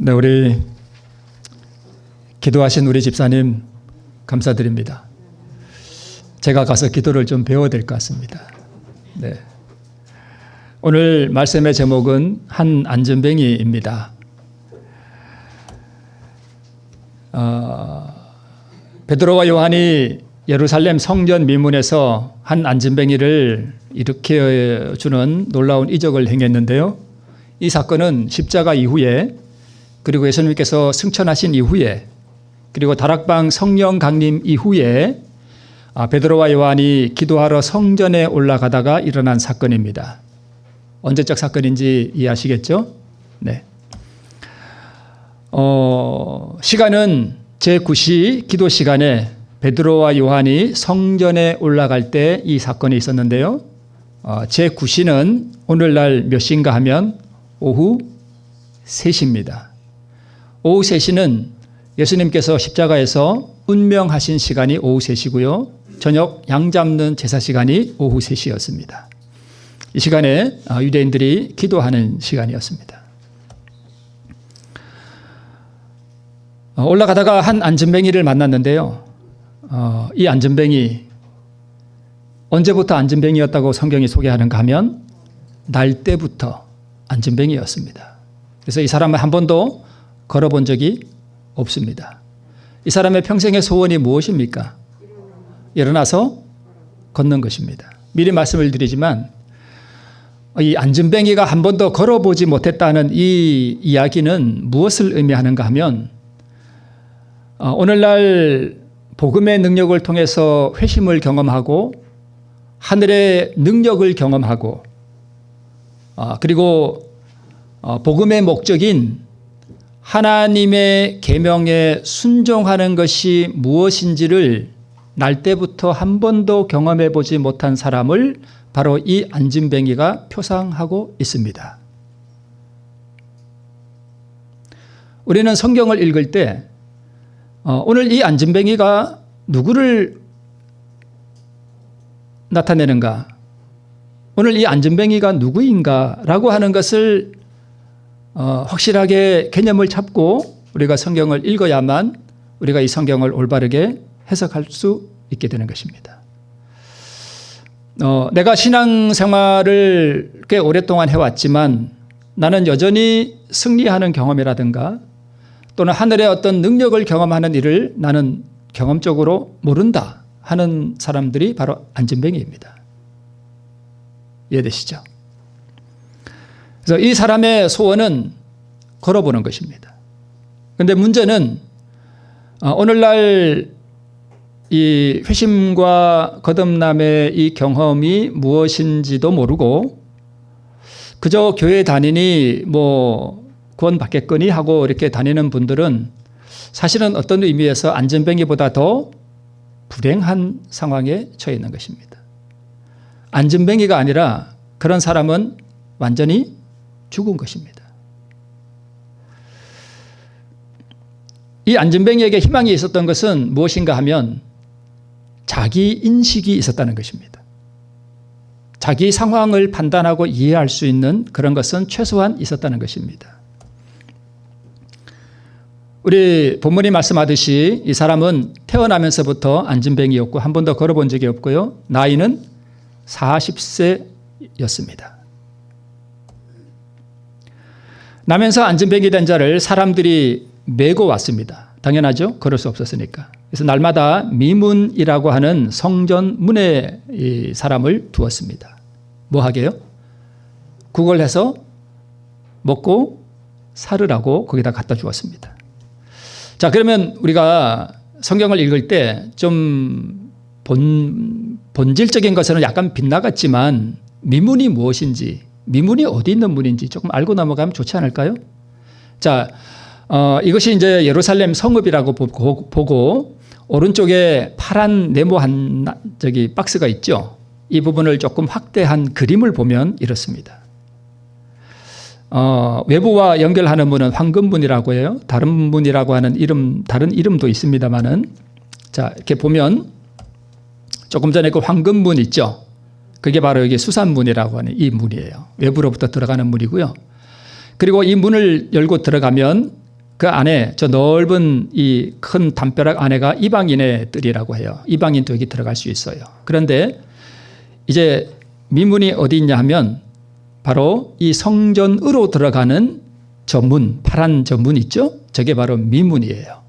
네, 우리 기도하신 우리 집사님 감사드립니다. 제가 가서 기도를 좀 배워야 될 것 같습니다. 네. 오늘 말씀의 제목은 한 안전뱅이입니다. 베드로와 요한이 예루살렘 성전 미문에서 한 안전뱅이를 일으켜 주는 놀라운 이적을 행했는데요. 이 사건은 십자가 이후에, 그리고 예수님께서 승천하신 이후에, 그리고 다락방 성령 강림 이후에 베드로와 요한이 기도하러 성전에 올라가다가 일어난 사건입니다. 언제적 사건인지 이해하시겠죠? 네. 시간은 제9시 기도 시간에 베드로와 요한이 성전에 올라갈 때 이 사건이 있었는데요. 제9시는 오늘날 몇 시인가 하면 오후 3시입니다. 오후 3시는 예수님께서 십자가에서 운명하신 시간이 오후 3시고요. 저녁 양 잡는 제사 시간이 오후 3시였습니다. 이 시간에 유대인들이 기도하는 시간이었습니다. 올라가다가 한 안전뱅이를 만났는데요. 이 안전뱅이, 언제부터 안전뱅이였다고 성경이 소개하는가 하면 날 때부터 안전뱅이였습니다. 그래서 이 사람은 한 번도 걸어본 적이 없습니다. 이 사람의 평생의 소원이 무엇입니까? 일어나서 걷는 것입니다. 미리 말씀을 드리지만 이 안전뱅이가 한 번도 걸어보지 못했다는 이 이야기는 무엇을 의미하는가 하면 오늘날 복음의 능력을 통해서 회심을 경험하고 하늘의 능력을 경험하고 그리고 복음의 목적인 하나님의 계명에 순종하는 것이 무엇인지를 날 때부터 한 번도 경험해 보지 못한 사람을 바로 이 안전뱅이가 표상하고 있습니다. 우리는 성경을 읽을 때 오늘 이 안전뱅이가 누구를 나타내는가? 오늘 이 안전뱅이가 누구인가라고 하는 것을 확실하게 개념을 잡고 우리가 성경을 읽어야만 우리가 이 성경을 올바르게 해석할 수 있게 되는 것입니다. 내가 신앙생활을 꽤 오랫동안 해왔지만 나는 여전히 승리하는 경험이라든가 또는 하늘의 어떤 능력을 경험하는 일을 나는 경험적으로 모른다 하는 사람들이 바로 안전뱅이입니다. 이해되시죠? 그래서 이 사람의 소원은 걸어보는 것입니다. 그런데 문제는 오늘날 이 회심과 거듭남의 이 경험이 무엇인지도 모르고 그저 교회 다니니 구원 받겠거니 하고 이렇게 다니는 분들은 사실은 어떤 의미에서 안전뱅이보다 더 불행한 상황에 처해 있는 것입니다. 안전뱅이가 아니라 그런 사람은 완전히 죽은 것입니다. 이 안전뱅이에게 희망이 있었던 것은 무엇인가 하면 자기 인식이 있었다는 것입니다. 자기 상황을 판단하고 이해할 수 있는 그런 것은 최소한 있었다는 것입니다. 우리 본문이 말씀하듯이 이 사람은 태어나면서부터 안전뱅이였고 한 번도 걸어본 적이 없고요. 나이는 40세였습니다. 나면서 안전뱅이 된 자를 사람들이 메고 왔습니다. 당연하죠. 걸을 수 없었으니까. 그래서 날마다 미문이라고 하는 성전 문에 이 사람을 두었습니다. 뭐 하게요? 그걸 해서 먹고 살으라고 거기다 갖다 주었습니다. 자, 그러면 우리가 성경을 읽을 때 좀 본질적인 것은 약간 빗나갔지만 미문이 무엇인지, 미문이 어디 있는 문인지 조금 알고 넘어가면 좋지 않을까요? 자, 이것이 이제 예루살렘 성읍이라고 보고 오른쪽에 파란 네모한 박스가 있죠. 이 부분을 조금 확대한 그림을 보면 이렇습니다. 외부와 연결하는 문은 황금문이라고 해요. 다른 문이라고 하는 다른 이름도 있습니다만은, 자, 이렇게 보면 조금 전에 그 황금문 있죠. 그게 바로 여기 수산문이라고 하는 이 문이에요. 외부로부터 들어가는 문이고요. 그리고 이 문을 열고 들어가면 그 안에 저 넓은 이 큰 담벼락 안에가 이방인의 뜰이라고 해요. 이방인도 여기 들어갈 수 있어요. 그런데 이제 미문이 어디 있냐 하면 바로 이 성전으로 들어가는 저 문, 파란 저 문 있죠? 저게 바로 미문이에요.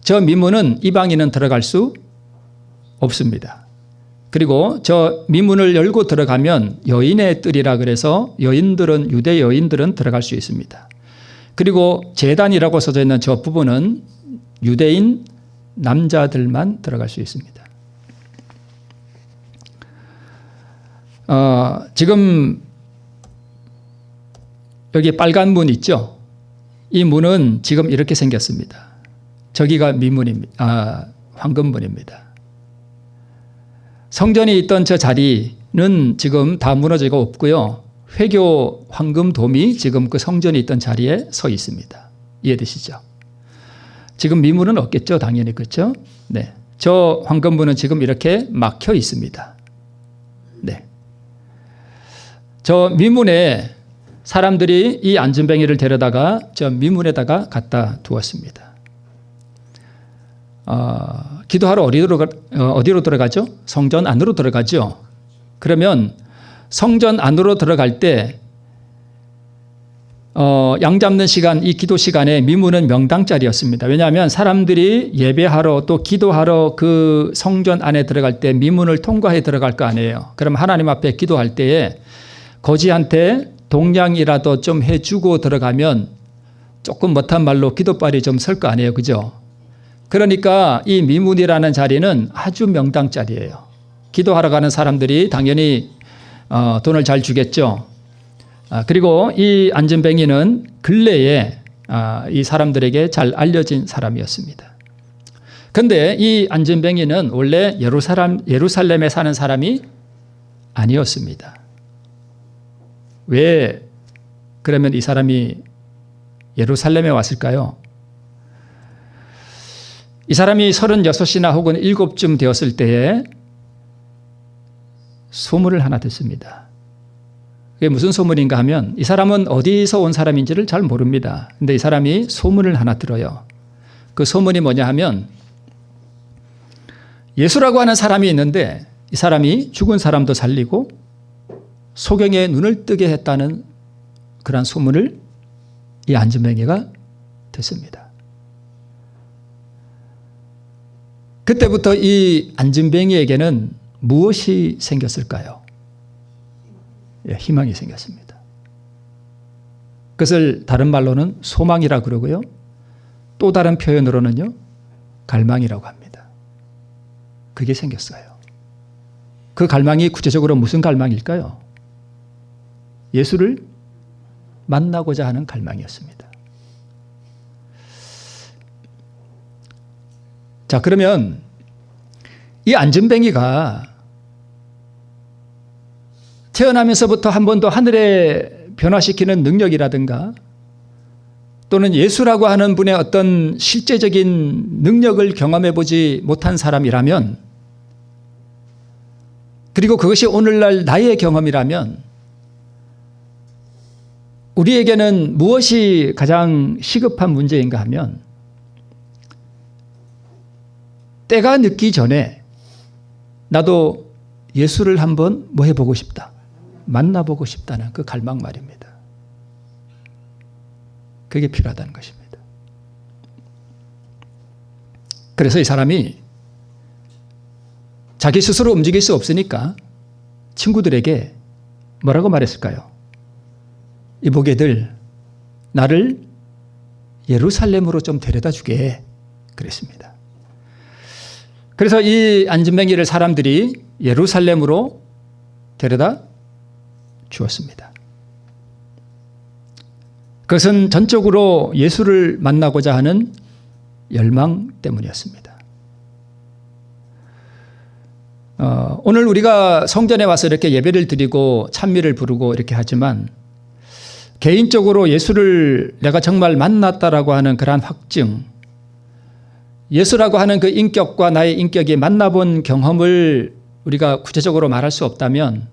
저 미문은 이방인은 들어갈 수 없습니다. 그리고 저 미문을 열고 들어가면 여인의 뜰이라 그래서 여인들은, 유대 여인들은 들어갈 수 있습니다. 그리고 제단이라고 써져 있는 저 부분은 유대인 남자들만 들어갈 수 있습니다. 지금 여기 빨간 문 있죠? 이 문은 지금 이렇게 생겼습니다. 저기가 미문입니다. 황금문입니다. 성전이 있던 저 자리는 지금 다 무너지고 없고요. 회교 황금돔이 지금 그 성전이 있던 자리에 서 있습니다. 이해되시죠? 지금 미문은 없겠죠? 당연히 그렇죠? 네. 저 황금문은 지금 이렇게 막혀 있습니다. 네. 저 미문에 사람들이 이 안전뱅이를 데려다가 저 미문에다가 갖다 두었습니다. 기도하러 어디로 들어가죠? 성전 안으로 들어가죠. 그러면 성전 안으로 들어갈 때 양 잡는 시간, 이 기도 시간에 미문은 명당짜리였습니다. 왜냐하면 사람들이 예배하러 또 기도하러 그 성전 안에 들어갈 때 미문을 통과해 들어갈 거 아니에요. 그럼 하나님 앞에 기도할 때에 거지한테 동냥이라도 좀 해주고 들어가면 조금 못한 말로 기도발이 좀 설 거 아니에요. 그죠? 그러니까 이 미문이라는 자리는 아주 명당짜리예요. 기도하러 가는 사람들이 당연히 돈을 잘 주겠죠. 그리고 이 안전뱅이는 근래에 이 사람들에게 잘 알려진 사람이었습니다. 그런데 이 안전뱅이는 원래 예루살렘에 사는 사람이 아니었습니다. 왜 그러면 이 사람이 예루살렘에 왔을까요? 이 사람이 36이나 혹은 7쯤 되었을 때에 소문을 하나 듣습니다. 그게 무슨 소문인가 하면 이 사람은 어디서 온 사람인지를 잘 모릅니다. 근데 이 사람이 소문을 하나 들어요. 그 소문이 뭐냐 하면 예수라고 하는 사람이 있는데 이 사람이 죽은 사람도 살리고 소경의 눈을 뜨게 했다는 그런 소문을 이 안전뱅이가 듣습니다. 그때부터 이 안전뱅이에게는 무엇이 생겼을까요? 희망이 생겼습니다. 그것을 다른 말로는 소망이라고 그러고요. 또 다른 표현으로는요, 갈망이라고 합니다. 그게 생겼어요. 그 갈망이 구체적으로 무슨 갈망일까요? 예수를 만나고자 하는 갈망이었습니다. 자, 그러면 이 안전뱅이가 태어나면서부터 한 번도 하늘에 변화시키는 능력이라든가 또는 예수라고 하는 분의 어떤 실제적인 능력을 경험해 보지 못한 사람이라면, 그리고 그것이 오늘날 나의 경험이라면 우리에게는 무엇이 가장 시급한 문제인가 하면 때가 늦기 전에 나도 예수를 한번 뭐 해보고 싶다, 만나보고 싶다는 그 갈망 말입니다. 그게 필요하다는 것입니다. 그래서 이 사람이 자기 스스로 움직일 수 없으니까 친구들에게 뭐라고 말했을까요? 이보게들, 나를 예루살렘으로 좀 데려다 주게 그랬습니다. 그래서 이 안전뱅이를 사람들이 예루살렘으로 데려다 주었습니다. 그것은 전적으로 예수를 만나고자 하는 열망 때문이었습니다. 오늘 우리가 성전에 와서 이렇게 예배를 드리고 찬미를 부르고 이렇게 하지만 개인적으로 예수를 내가 정말 만났다라고 하는 그러한 확증, 예수라고 하는 그 인격과 나의 인격이 만나본 경험을 우리가 구체적으로 말할 수 없다면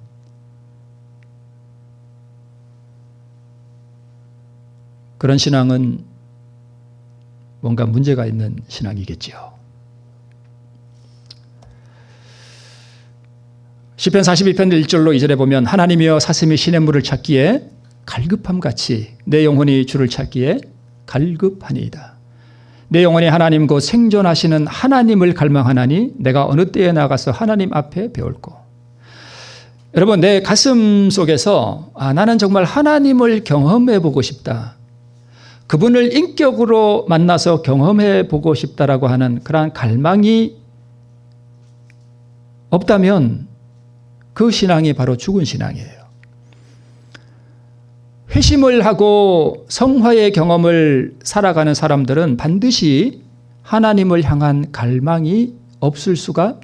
그런 신앙은 뭔가 문제가 있는 신앙이겠지요. 시편 42편 1절로 2절에 보면 하나님이여 사슴이 시냇물을 찾기에 갈급함같이 내 영혼이 주를 찾기에 갈급하니이다. 내 영혼이 하나님 곧 생존하시는 하나님을 갈망하나니 내가 어느 때에 나가서 하나님 앞에 배울고. 여러분, 내 가슴 속에서 나는 정말 하나님을 경험해 보고 싶다. 그분을 인격으로 만나서 경험해 보고 싶다라고 하는 그러한 갈망이 없다면 그 신앙이 바로 죽은 신앙이에요. 회심을 하고 성화의 경험을 살아가는 사람들은 반드시 하나님을 향한 갈망이 없을 수가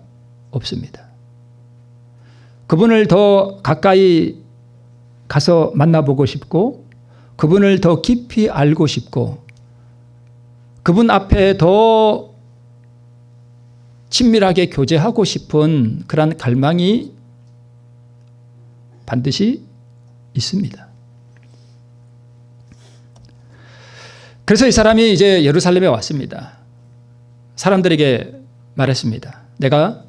없습니다. 그분을 더 가까이 가서 만나보고 싶고 그분을 더 깊이 알고 싶고 그분 앞에 더 친밀하게 교제하고 싶은 그런 갈망이 반드시 있습니다. 그래서 이 사람이 이제 예루살렘에 왔습니다. 사람들에게 말했습니다. 내가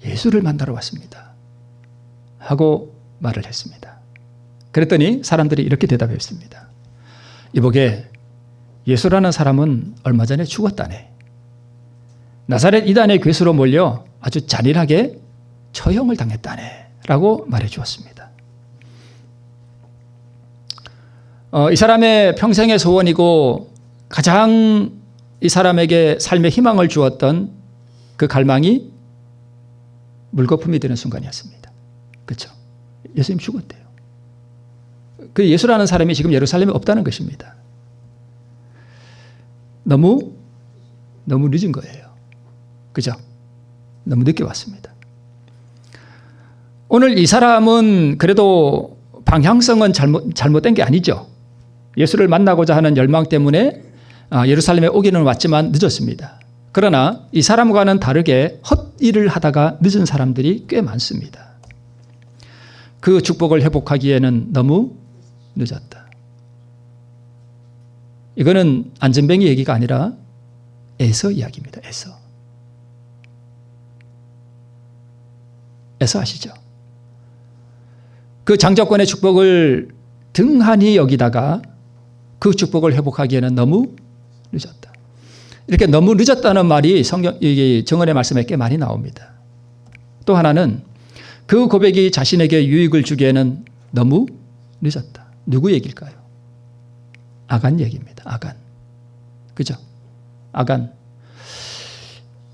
예수를 만나러 왔습니다. 하고 말을 했습니다. 그랬더니 사람들이 이렇게 대답했습니다. 이보게 예수라는 사람은 얼마 전에 죽었다네. 나사렛 이단의 괴수로 몰려 아주 잔인하게 처형을 당했다네. 라고 말해 주었습니다. 이 사람의 평생의 소원이고 가장 이 사람에게 삶의 희망을 주었던 그 갈망이 물거품이 되는 순간이었습니다. 그렇죠? 예수님 죽었대요. 그 예수라는 사람이 지금 예루살렘에 없다는 것입니다. 너무 늦은 거예요. 그죠? 너무 늦게 왔습니다. 오늘 이 사람은 그래도 방향성은 잘못된 게 아니죠. 예수를 만나고자 하는 열망 때문에 예루살렘에 오기는 왔지만 늦었습니다. 그러나 이 사람과는 다르게 헛일을 하다가 늦은 사람들이 꽤 많습니다. 그 축복을 회복하기에는 너무 늦었다. 이거는 안전뱅이 얘기가 아니라 에서 이야기입니다. 에서 아시죠? 그 장자권의 축복을 등한히 여기다가 그 축복을 회복하기에는 너무 늦었다. 이렇게 너무 늦었다는 말이 정언의 말씀에 꽤 많이 나옵니다. 또 하나는 그 고백이 자신에게 유익을 주기에는 너무 늦었다. 누구 얘기일까요? 아간 얘기입니다. 아간. 그죠? 아간.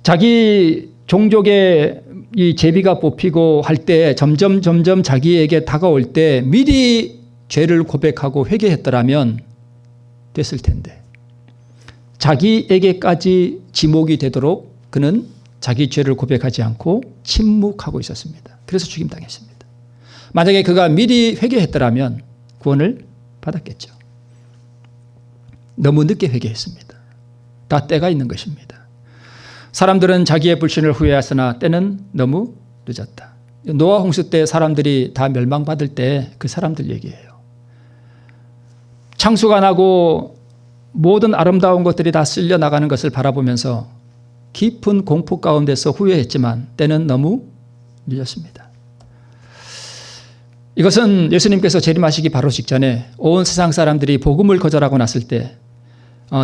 자기 종족의 이 제비가 뽑히고 할 때 점점 자기에게 다가올 때 미리 죄를 고백하고 회개했더라면 됐을 텐데 자기에게까지 지목이 되도록 그는 자기 죄를 고백하지 않고 침묵하고 있었습니다. 그래서 죽임당했습니다. 만약에 그가 미리 회개했더라면 구원을 받았겠죠. 너무 늦게 회개했습니다. 다 때가 있는 것입니다. 사람들은 자기의 불신을 후회하으나 때는 너무 늦었다. 노아 홍수 때 사람들이 다 멸망받을 때 그 사람들 얘기예요. 창수가 나고 모든 아름다운 것들이 다 쓸려 나가는 것을 바라보면서 깊은 공포 가운데서 후회했지만 때는 너무 늦었습니다. 이것은 예수님께서 재림하시기 바로 직전에 온 세상 사람들이 복음을 거절하고 났을 때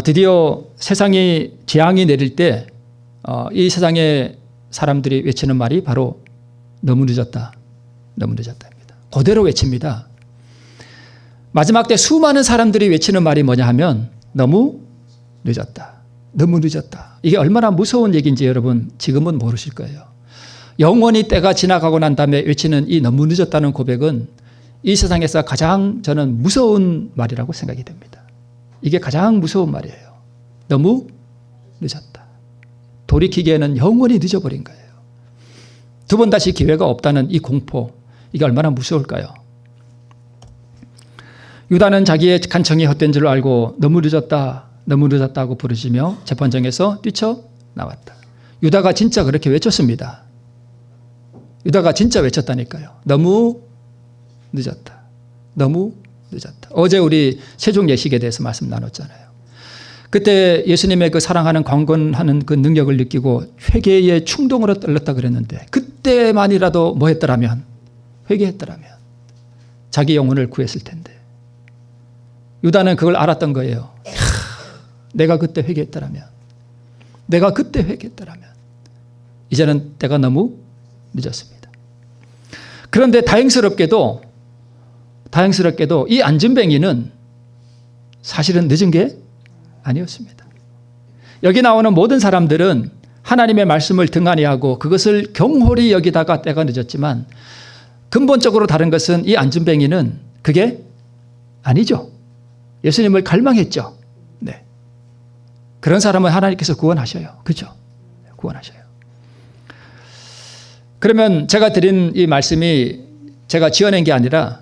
드디어 세상이 재앙이 내릴 때 이 세상의 사람들이 외치는 말이 바로 너무 늦었다. 너무 늦었다입니다. 그대로 외칩니다. 마지막 때 수많은 사람들이 외치는 말이 뭐냐 하면 너무 늦었다. 너무 늦었다. 이게 얼마나 무서운 얘기인지 여러분 지금은 모르실 거예요. 영원히 때가 지나가고 난 다음에 외치는 이 너무 늦었다는 고백은 이 세상에서 가장 저는 무서운 말이라고 생각이 됩니다. 이게 가장 무서운 말이에요. 너무 늦었다. 돌이키기에는 영원히 늦어버린 거예요. 두 번 다시 기회가 없다는 이 공포, 이게 얼마나 무서울까요? 유다는 자기의 간청이 헛된 줄 알고 너무 늦었다고 부르시며 재판정에서 뛰쳐나왔다. 유다가 진짜 그렇게 외쳤습니다. 유다가 진짜 외쳤다니까요. 너무 늦었다. 너무 늦었다. 어제 우리 세종 예식에 대해서 말씀 나눴잖아요. 그때 예수님의 그 사랑하는 강권하는 그 능력을 느끼고 회개의 충동으로 떨렸다 그랬는데 그때만이라도 뭐 했더라면 회개했더라면 자기 영혼을 구했을 텐데 유다는 그걸 알았던 거예요. 내가 그때 회개했더라면 내가 그때 회개했더라면 이제는 때가 너무 늦었습니다. 그런데 다행스럽게도 이 안진뱅이는 사실은 늦은 게 아니었습니다. 여기 나오는 모든 사람들은 하나님의 말씀을 등한히 하고 그것을 경홀히 여기다가 때가 늦었지만 근본적으로 다른 것은 이 안진뱅이는 그게 아니죠. 예수님을 갈망했죠. 네. 그런 사람은 하나님께서 구원하셔요. 그렇죠? 구원하셔요. 그러면 제가 드린 이 말씀이 제가 지어낸 게 아니라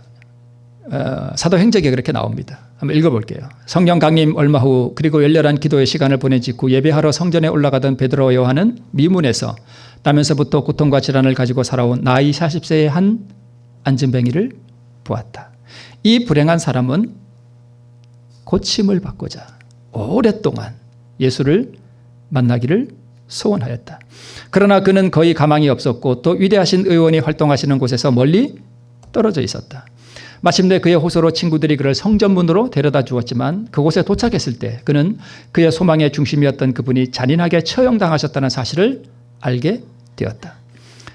사도행적에 그렇게 나옵니다. 한번 읽어볼게요. 성령 강림 얼마 후 그리고 열렬한 기도의 시간을 보낸 직후 예배하러 성전에 올라가던 베드로와 요한은 미문에서 나면서부터 고통과 질환을 가지고 살아온 나이 40세의 한 안진뱅이를 보았다. 이 불행한 사람은 고침을 받고자 오랫동안 예수를 만나기를 소원하였다. 그러나 그는 거의 가망이 없었고 또 위대하신 의원이 활동하시는 곳에서 멀리 떨어져 있었다. 마침내 그의 호소로 친구들이 그를 성전문으로 데려다 주었지만 그곳에 도착했을 때 그는 그의 소망의 중심이었던 그분이 잔인하게 처형당하셨다는 사실을 알게 되었다.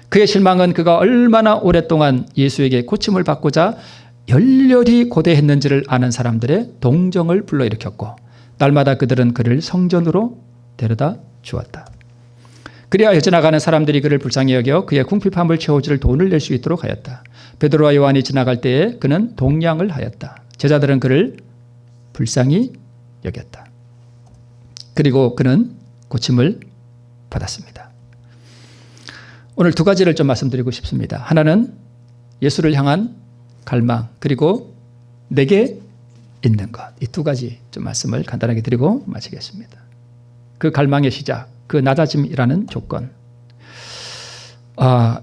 그의 실망은 그가 얼마나 오랫동안 예수에게 고침을 받고자 열렬히 고대했는지를 아는 사람들의 동정을 불러일으켰고 날마다 그들은 그를 성전으로 데려다 주었다. 그리하여 지나가는 사람들이 그를 불쌍히 여겨 그의 궁핍함을 채워줄 돈을 낼 수 있도록 하였다. 베드로와 요한이 지나갈 때에 그는 동냥을 하였다. 제자들은 그를 불쌍히 여겼다. 그리고 그는 고침을 받았습니다. 오늘 두 가지를 좀 말씀드리고 싶습니다. 하나는 예수를 향한 갈망, 그리고 내게 있는 것. 이 두 가지 좀 말씀을 간단하게 드리고 마치겠습니다. 그 갈망의 시작, 그 낮아짐이라는 조건.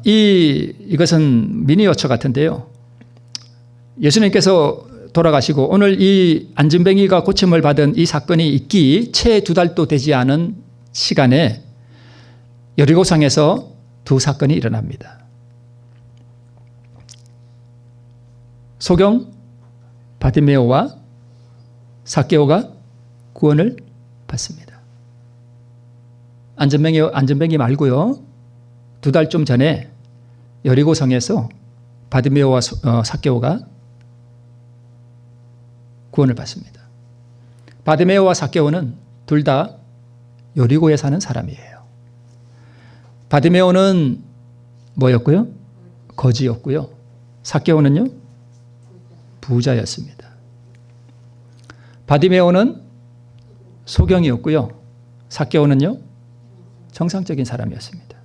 이것은 미니어처 같은데요. 예수님께서 돌아가시고 오늘 이 안진뱅이가 고침을 받은 이 사건이 있기 채 2달도 되지 않은 시간에 여리고성에서 두 사건이 일어납니다. 소경 바디메오와 삭개오가 구원을 받습니다. 안진뱅이 말고요. 2달 좀 전에 여리고성에서 바디메오와 삭개오가 구원을 받습니다. 바디메오와 삭개오는 둘 다 여리고에 사는 사람이에요. 바디메오는 뭐였고요? 거지였고요. 삭개오는요? 부자였습니다. 바디메오는 소경이었고요. 삭개오는요? 정상적인 사람이었습니다.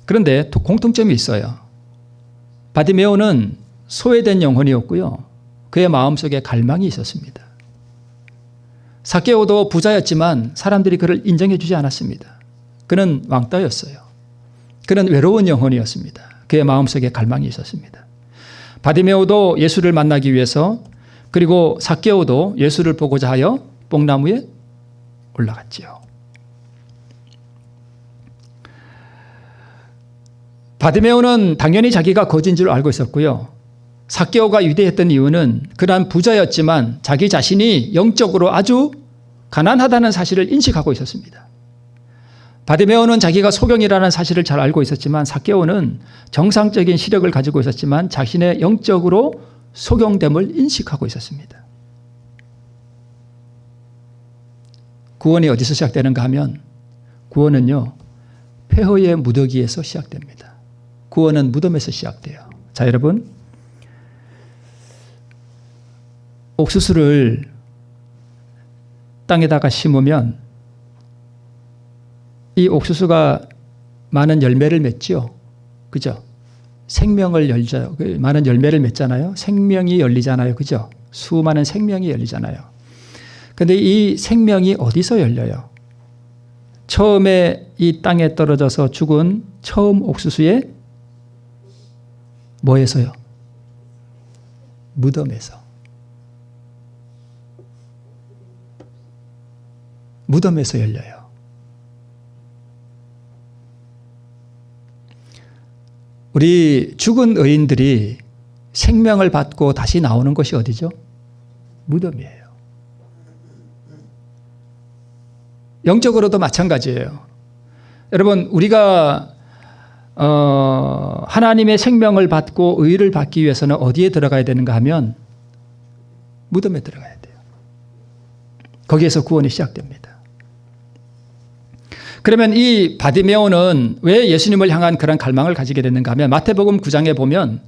그런데 공통점이 있어요. 바디메오는 소외된 영혼이었고요. 그의 마음속에 갈망이 있었습니다. 삭개오도 부자였지만 사람들이 그를 인정해 주지 않았습니다. 그는 왕따였어요. 그는 외로운 영혼이었습니다. 그의 마음속에 갈망이 있었습니다. 바디메오도 예수를 만나기 위해서, 그리고 삭개오도 예수를 보고자 하여 뽕나무에 올라갔지요. 바디메오는 당연히 자기가 거지인 줄 알고 있었고요. 삭개오가 위대했던 이유는 그는 부자였지만 자기 자신이 영적으로 아주 가난하다는 사실을 인식하고 있었습니다. 바디메오는 자기가 소경이라는 사실을 잘 알고 있었지만 삭개오는 정상적인 시력을 가지고 있었지만 자신의 영적으로 소경됨을 인식하고 있었습니다. 구원이 어디서 시작되는가 하면 구원은요, 폐허의 무더기에서 시작됩니다. 구원은 무덤에서 시작돼요. 자, 여러분, 옥수수를 땅에다가 심으면 이 옥수수가 많은 열매를 맺죠. 그죠? 생명을 열죠. 많은 열매를 맺잖아요. 생명이 열리잖아요. 그죠? 수많은 생명이 열리잖아요. 그런데 이 생명이 어디서 열려요? 처음에 이 땅에 떨어져서 죽은 처음 옥수수의 뭐에서요? 무덤에서. 무덤에서 열려요. 우리 죽은 의인들이 생명을 받고 다시 나오는 곳이 어디죠? 무덤이에요. 영적으로도 마찬가지예요. 여러분, 우리가 하나님의 생명을 받고 의를 받기 위해서는 어디에 들어가야 되는가 하면 무덤에 들어가야 돼요. 거기에서 구원이 시작됩니다. 그러면 이 바디메오는 왜 예수님을 향한 그런 갈망을 가지게 됐는가 하면 마태복음 9장에 보면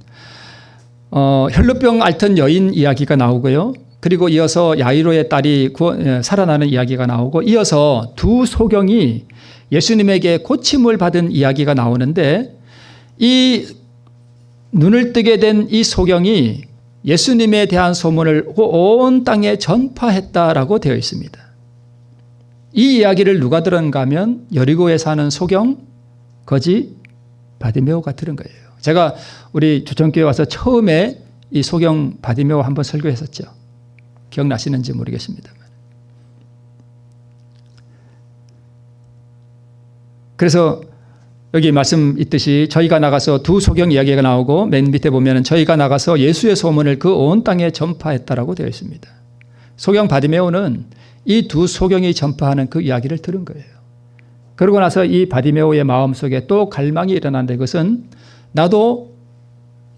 혈루병 앓던 여인 이야기가 나오고요. 그리고 이어서 야이로의 딸이 살아나는 이야기가 나오고 이어서 두 소경이 예수님에게 고침을 받은 이야기가 나오는데 이 눈을 뜨게 된 이 소경이 예수님에 대한 소문을 온 땅에 전파했다라고 되어 있습니다. 이 이야기를 누가 들었는가 하면 여리고에 사는 소경, 거지 바디메오가 들은 거예요. 제가 우리 조정교회 와서 처음에 이 소경 바디메오 한번 설교했었죠. 기억나시는지 모르겠습니다만. 그래서 여기 말씀 있듯이 저희가 나가서 두 소경 이야기가 나오고 맨 밑에 보면 저희가 나가서 예수의 소문을 그 온 땅에 전파했다라고 되어 있습니다. 소경 바디메오는 이 두 소경이 전파하는 그 이야기를 들은 거예요. 그러고 나서 이 바디메오의 마음속에 또 갈망이 일어났는데 그것은 나도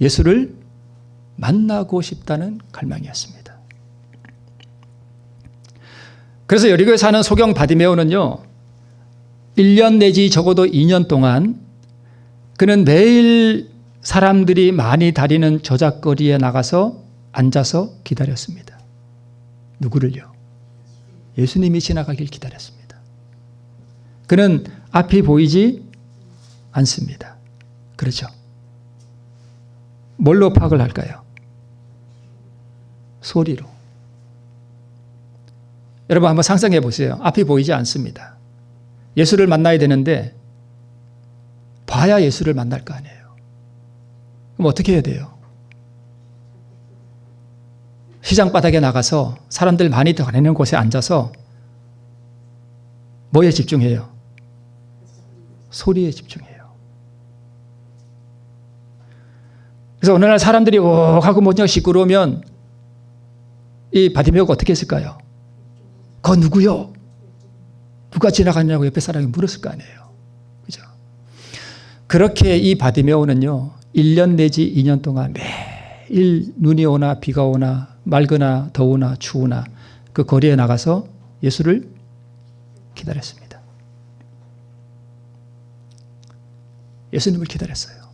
예수를 만나고 싶다는 갈망이었습니다. 그래서 여리고에 사는 소경 바디메오는요. 1년 내지 적어도 2년 동안 그는 매일 사람들이 많이 다니는 저작거리에 나가서 앉아서 기다렸습니다. 누구를요? 예수님이 지나가길 기다렸습니다. 그는 앞이 보이지 않습니다. 그렇죠? 뭘로 파악을 할까요? 소리로. 여러분 한번 상상해 보세요. 앞이 보이지 않습니다. 예수를 만나야 되는데 봐야 예수를 만날 거 아니에요. 그럼 어떻게 해야 돼요? 시장 바닥에 나가서 사람들 많이 다니는 곳에 앉아서 뭐에 집중해요? 소리에 집중해요. 그래서 어느 날 사람들이 오 하고 뭐냐 시끄러우면 이 바디메오가 어떻게 했을까요? 거 누구요? 누가 지나가냐고 옆에 사람이 물었을 거 아니에요. 그죠? 그렇게 이 바디메오는요, 1년 내지 2년 동안 매일 눈이 오나 비가 오나 맑으나 더우나 추우나 그 거리에 나가서 예수를 기다렸습니다. 예수님을 기다렸어요.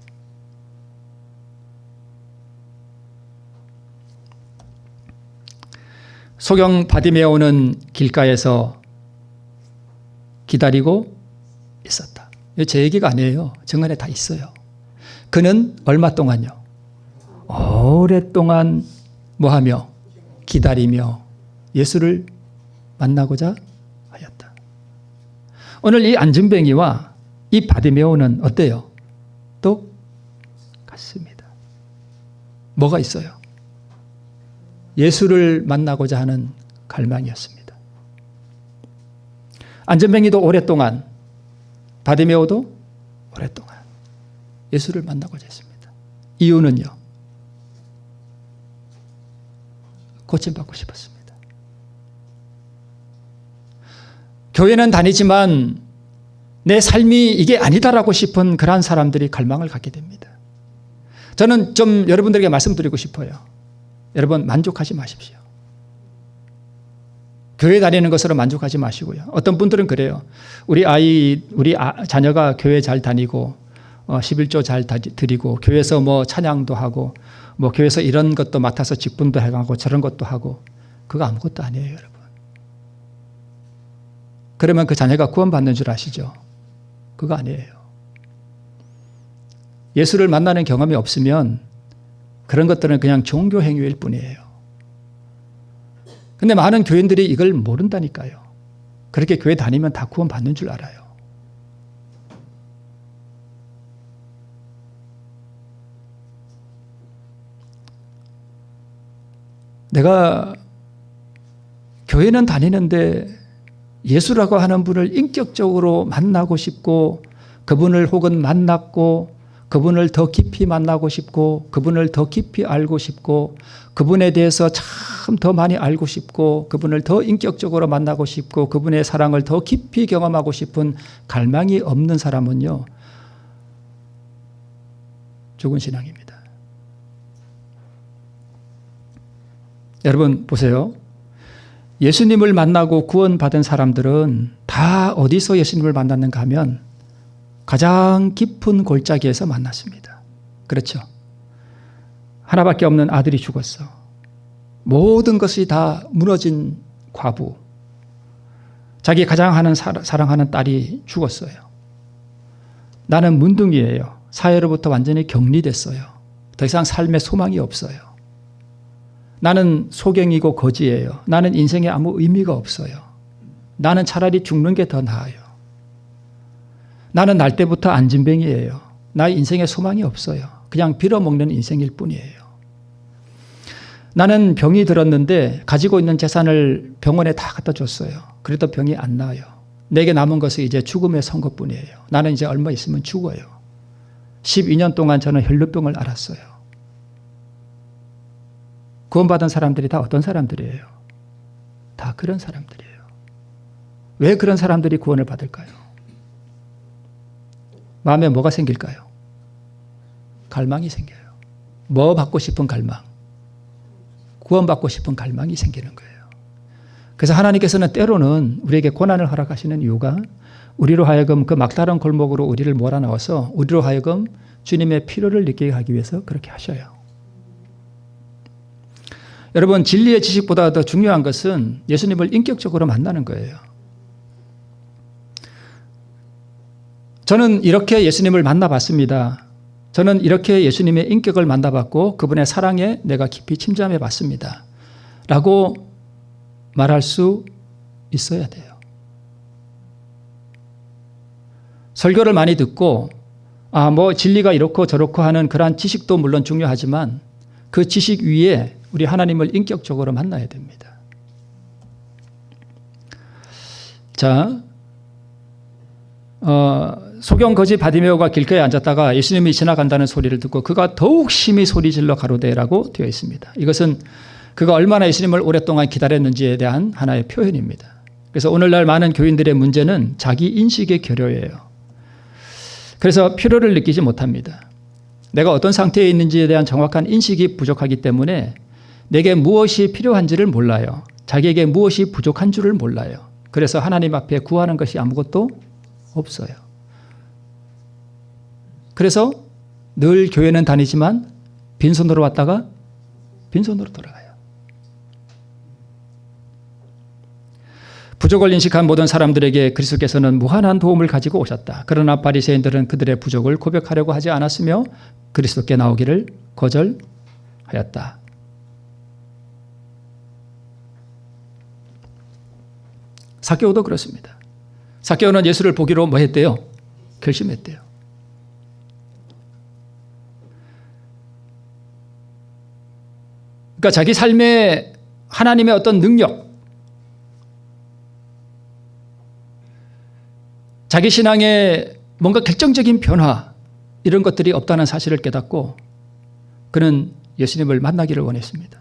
소경 바디메오는 길가에서 기다리고 있었다. 제 얘기가 아니에요. 정안에 다 있어요. 그는 얼마 동안요? 오랫동안 뭐하며? 기다리며 예수를 만나고자 하였다. 오늘 이 안진뱅이와 이 바디메오는 어때요? 똑같습니다. 뭐가 있어요? 예수를 만나고자 하는 갈망이었습니다. 안전뱅이도 오랫동안, 바디메오도 오랫동안 예수를 만나고자 했습니다. 이유는요, 고침받고 싶었습니다. 교회는 다니지만 내 삶이 이게 아니다라고 싶은 그러한 사람들이 갈망을 갖게 됩니다. 저는 좀 여러분들에게 말씀드리고 싶어요. 여러분 만족하지 마십시오. 교회 다니는 것으로 만족하지 마시고요. 어떤 분들은 그래요. 우리 자녀가 교회 잘 다니고 11조 잘 드리고 교회에서 뭐 찬양도 하고 뭐 교회에서 이런 것도 맡아서 직분도 해가고 저런 것도 하고 그거 아무것도 아니에요, 여러분. 그러면 그 자녀가 구원받는 줄 아시죠? 그거 아니에요. 예수를 만나는 경험이 없으면 그런 것들은 그냥 종교 행위일 뿐이에요. 근데 많은 교인들이 이걸 모른다니까요. 그렇게 교회 다니면 다 구원받는 줄 알아요. 내가 교회는 다니는데 예수라고 하는 분을 인격적으로 만나고 싶고 그분을 혹은 만났고 그분을 더 깊이 만나고 싶고 그분을 더 깊이 알고 싶고 그분에 대해서 참 더 많이 알고 싶고 그분을 더 인격적으로 만나고 싶고 그분의 사랑을 더 깊이 경험하고 싶은 갈망이 없는 사람은요, 죽은 신앙입니다. 여러분 보세요. 예수님을 만나고 구원받은 사람들은 다 어디서 예수님을 만났는가 하면 가장 깊은 골짜기에서 만났습니다. 그렇죠? 하나밖에 없는 아들이 죽었어. 모든 것이 다 무너진 과부. 자기 가장 사랑하는 딸이 죽었어요. 나는 문둥이에요. 사회로부터 완전히 격리됐어요. 더 이상 삶에 소망이 없어요. 나는 소경이고 거지예요. 나는 인생에 아무 의미가 없어요. 나는 차라리 죽는 게 더 나아요. 나는 날 때부터 안진뱅이에요. 나의 인생에 소망이 없어요. 그냥 빌어먹는 인생일 뿐이에요. 나는 병이 들었는데 가지고 있는 재산을 병원에 다 갖다 줬어요. 그래도 병이 안 나아요. 내게 남은 것은 이제 죽음의 선고뿐이에요. 나는 이제 얼마 있으면 죽어요. 12년 동안 저는 혈루병을 앓았어요. 구원받은 사람들이 다 어떤 사람들이에요? 다 그런 사람들이에요. 왜 그런 사람들이 구원을 받을까요? 마음에 뭐가 생길까요? 갈망이 생겨요. 뭐 받고 싶은 갈망? 구원받고 싶은 갈망이 생기는 거예요. 그래서 하나님께서는 때로는 우리에게 고난을 허락하시는 이유가 우리로 하여금 그 막다른 골목으로 우리를 몰아넣어서 우리로 하여금 주님의 필요를 느끼게 하기 위해서 그렇게 하셔요. 여러분, 진리의 지식보다 더 중요한 것은 예수님을 인격적으로 만나는 거예요. 저는 이렇게 예수님을 만나봤습니다. 저는 이렇게 예수님의 인격을 만나봤고 그분의 사랑에 내가 깊이 침잠해 봤습니다. 라고 말할 수 있어야 돼요. 설교를 많이 듣고 뭐 진리가 이렇고 저렇고 하는 그러한 지식도 물론 중요하지만 그 지식 위에 우리 하나님을 인격적으로 만나야 됩니다. 자, 소경 거지 바디메오가 길가에 앉았다가 예수님이 지나간다는 소리를 듣고 그가 더욱 심히 소리질러 가로되라고 되어 있습니다. 이것은 그가 얼마나 예수님을 오랫동안 기다렸는지에 대한 하나의 표현입니다. 그래서 오늘날 많은 교인들의 문제는 자기 인식의 결여예요. 그래서 필요를 느끼지 못합니다. 내가 어떤 상태에 있는지에 대한 정확한 인식이 부족하기 때문에 내게 무엇이 필요한지를 몰라요. 자기에게 무엇이 부족한 줄을 몰라요. 그래서 하나님 앞에 구하는 것이 아무것도 없어요. 그래서 늘 교회는 다니지만 빈손으로 왔다가 빈손으로 돌아가요. 부족을 인식한 모든 사람들에게 그리스도께서는 무한한 도움을 가지고 오셨다. 그러나 바리새인들은 그들의 부족을 고백하려고 하지 않았으며 그리스도께 나오기를 거절하였다. 삭개오도 그렇습니다. 삭개오는 예수를 보기로 뭐 했대요? 결심했대요. 그러니까 자기 삶에 하나님의 어떤 능력, 자기 신앙에 뭔가 결정적인 변화 이런 것들이 없다는 사실을 깨닫고 그는 예수님을 만나기를 원했습니다.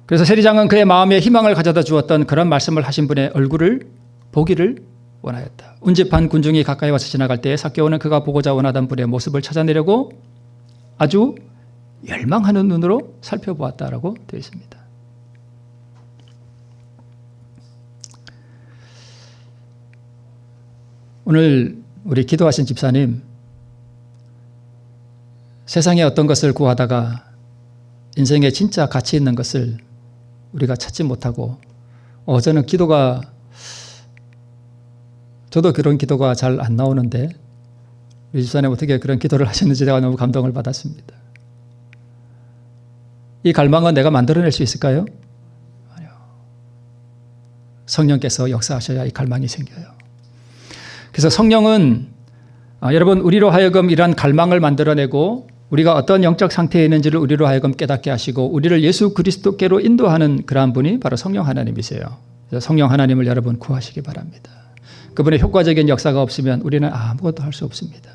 그래서 세리장은 그의 마음에 희망을 가져다 주었던 그런 말씀을 하신 분의 얼굴을 보기를 원하였다. 운집한 군중이 가까이 와서 지나갈 때에 삭개오는 그가 보고자 원하던 분의 모습을 찾아내려고 아주 열망하는 눈으로 살펴보았다라고 되어 있습니다. 오늘 우리 기도하신 집사님, 세상에 어떤 것을 구하다가 인생에 진짜 가치 있는 것을 우리가 찾지 못하고 저는 기도가 저도 그런 기도가 잘 안 나오는데 우리 집사님 어떻게 그런 기도를 하셨는지 제가 너무 감동을 받았습니다. 이 갈망은 내가 만들어낼 수 있을까요? 아니요. 성령께서 역사하셔야 이 갈망이 생겨요. 그래서 성령은 여러분 우리로 하여금 이러한 갈망을 만들어내고 우리가 어떤 영적 상태에 있는지를 우리로 하여금 깨닫게 하시고 우리를 예수 그리스도께로 인도하는 그러한 분이 바로 성령 하나님이세요. 성령 하나님을 여러분 구하시기 바랍니다. 그분의 효과적인 역사가 없으면 우리는 아무것도 할 수 없습니다.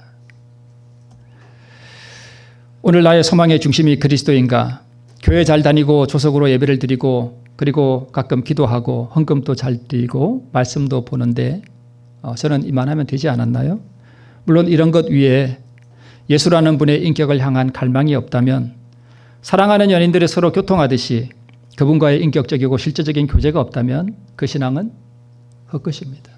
오늘 나의 소망의 중심이 그리스도인가? 교회 잘 다니고 조석으로 예배를 드리고 그리고 가끔 기도하고 헌금도 잘 드리고 말씀도 보는데 저는 이만하면 되지 않았나요? 물론 이런 것 위에 예수라는 분의 인격을 향한 갈망이 없다면 사랑하는 연인들이 서로 교통하듯이 그분과의 인격적이고 실제적인 교제가 없다면 그 신앙은 헛것입니다.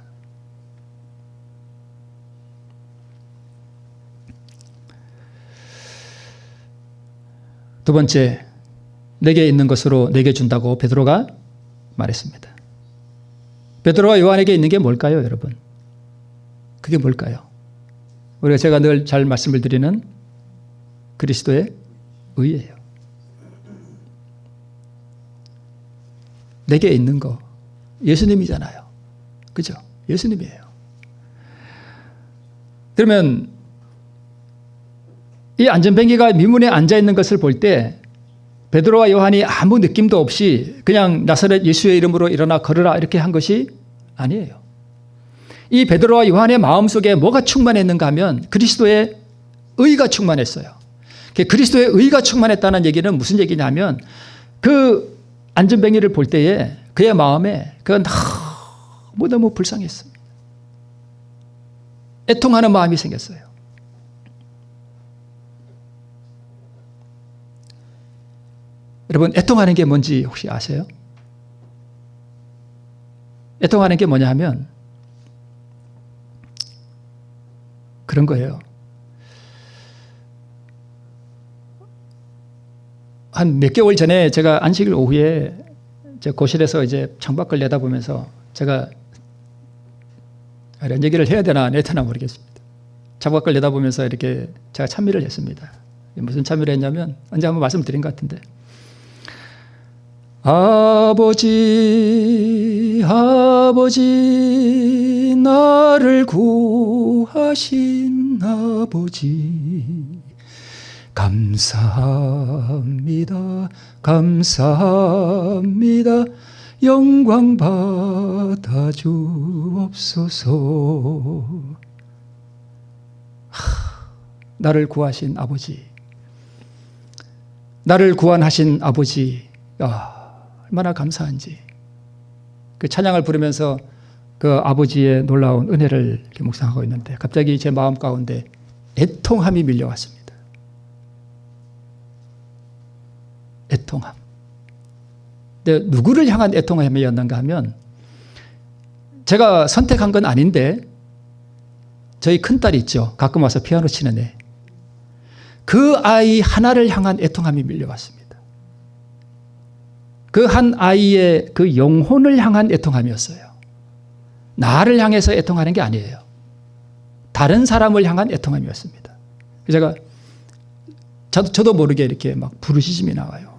두 번째, 내게 있는 것으로 내게 준다고 베드로가 말했습니다. 베드로와 요한에게 있는 게 뭘까요, 여러분? 그게 뭘까요? 우리가 제가 늘 잘 말씀을 드리는 그리스도의 의예요. 내게 있는 거 예수님이잖아요. 그죠? 예수님이에요. 그러면 이 안전뱅이가 미문에 앉아있는 것을 볼 때 베드로와 요한이 아무 느낌도 없이 그냥 나사렛 예수의 이름으로 일어나 걸으라 이렇게 한 것이 아니에요. 이 베드로와 요한의 마음속에 뭐가 충만했는가 하면 그리스도의 의가 충만했어요. 그리스도의 의가 충만했다는 얘기는 무슨 얘기냐면 그 안전뱅이를 볼 때에 그의 마음에 그건 너무 불쌍했어요. 애통하는 마음이 생겼어요. 여러분, 애통하는 게 뭔지 혹시 아세요? 애통하는 게 뭐냐 하면 그런 거예요. 한 몇 개월 전에 제가 안식일 오후에 제 거실에서 이제 창밖을 내다보면서 제가 이런 얘기를 해야 되나 안 해야 되나 모르겠습니다. 창밖을 내다보면서 이렇게 제가 찬미를 했습니다. 무슨 찬미를 했냐면 언제 한번 말씀드린 것 같은데 아버지 아버지 나를 구하신 아버지 감사합니다 감사합니다 영광 받아 주옵소서. 나를 구하신 아버지 나를 구원하신 아버지 얼마나 감사한지 그 찬양을 부르면서 그 아버지의 놀라운 은혜를 이렇게 묵상하고 있는데 갑자기 제 마음 가운데 애통함이 밀려왔습니다. 애통함. 근데 누구를 향한 애통함이었는가 하면 제가 선택한 건 아닌데 저희 큰딸이 있죠. 가끔 와서 피아노 치는 애. 그 아이 하나를 향한 애통함이 밀려왔습니다. 그 한 아이의 그 영혼을 향한 애통함이었어요. 나를 향해서 애통하는 게 아니에요. 다른 사람을 향한 애통함이었습니다. 제가 저도 모르게 이렇게 막 부르짖음이 나와요.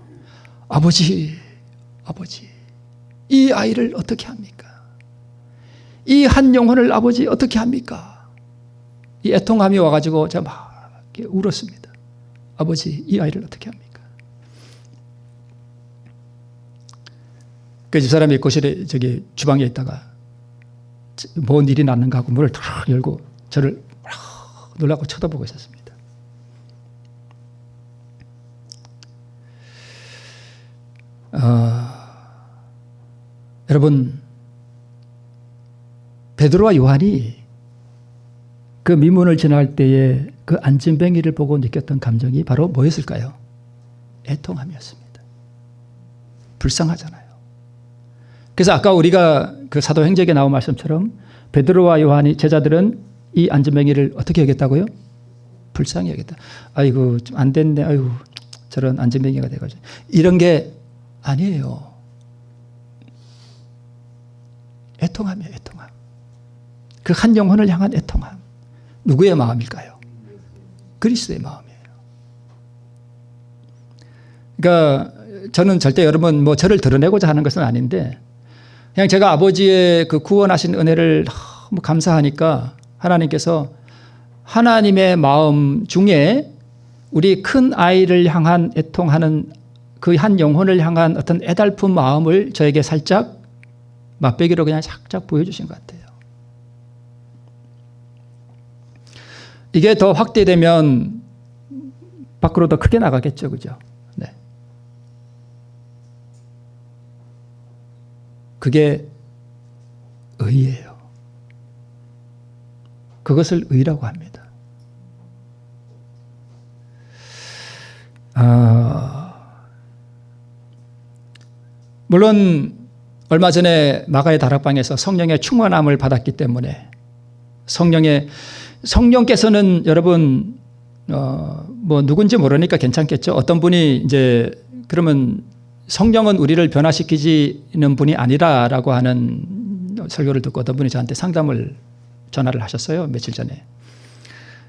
아버지, 아버지, 이 아이를 어떻게 합니까? 이 한 영혼을 아버지 어떻게 합니까? 이 애통함이 와가지고 제가 막 이렇게 울었습니다. 아버지, 이 아이를 어떻게 합니까? 그 집사람이 거실에 주방에 있다가 뭔 일이 났는가 하고 문을 탁 열고 저를 놀라고 쳐다보고 있었습니다. 여러분, 베드로와 요한이 그 미문을 지나갈 때에 그 안진뱅이를 보고 느꼈던 감정이 바로 뭐였을까요? 애통함이었습니다. 불쌍하잖아요. 그래서 아까 우리가 그 사도행적에 나온 말씀처럼 베드로와 요한이 제자들은 이 안진뱅이를 어떻게 여겼다고요? 불쌍히 여겼다. 아이고 좀 안 됐네. 아이고 저런 안진뱅이가 돼가지고 이런 게 아니에요. 애통함이에요. 애통함. 그 한 영혼을 향한 애통함. 누구의 마음일까요? 그리스도의 마음이에요. 그러니까 저는 절대 여러분 뭐 저를 드러내고자 하는 것은 아닌데 그냥 제가 아버지의 그 구원하신 은혜를 너무 감사하니까 하나님께서 하나님의 마음 중에 우리 큰 아이를 향한 애통하는 그 한 영혼을 향한 어떤 애달픈 마음을 저에게 살짝 맛배기로 그냥 살짝 보여주신 것 같아요. 이게 더 확대되면 밖으로 더 크게 나가겠죠. 그죠? 네. 그게 의예요. 그것을 의라고 합니다. 물론 얼마 전에 마가의 다락방에서 성령의 충만함을 받았기 때문에 성령께서는 여러분 뭐 누군지 모르니까 괜찮겠죠. 어떤 분이 이제 그러면 성령은 우리를 변화시키지는 분이 아니라라고 하는 설교를 듣고 어떤 분이 저한테 전화를 하셨어요. 며칠 전에.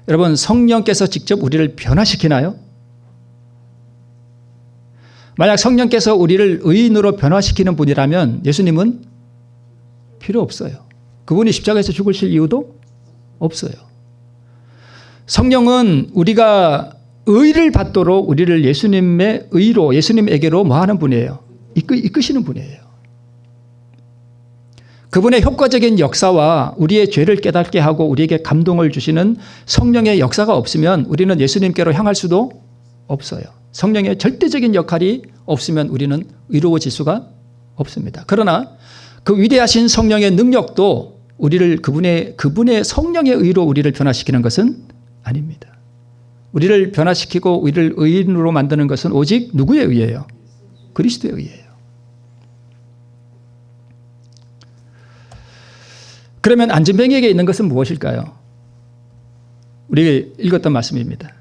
여러분, 성령께서 직접 우리를 변화시키나요? 만약 성령께서 우리를 의인으로 변화시키는 분이라면 예수님은 필요 없어요. 그분이 십자가에서 죽으실 이유도 없어요. 성령은 우리가 의를 받도록 우리를 예수님의 의로, 예수님에게로 뭐 하는 분이에요? 이끄시는 분이에요. 그분의 효과적인 역사와 우리의 죄를 깨닫게 하고 우리에게 감동을 주시는 성령의 역사가 없으면 우리는 예수님께로 향할 수도 없어요. 성령의 절대적인 역할이 없으면 우리는 의로워질 수가 없습니다. 그러나 그 위대하신 성령의 능력도 우리를 그분의 성령의 의로 우리를 변화시키는 것은 아닙니다. 우리를 변화시키고 우리를 의인으로 만드는 것은 오직 누구의 의예요? 그리스도의 의예요. 그러면 안진뱅이에게 있는 것은 무엇일까요? 우리가 읽었던 말씀입니다.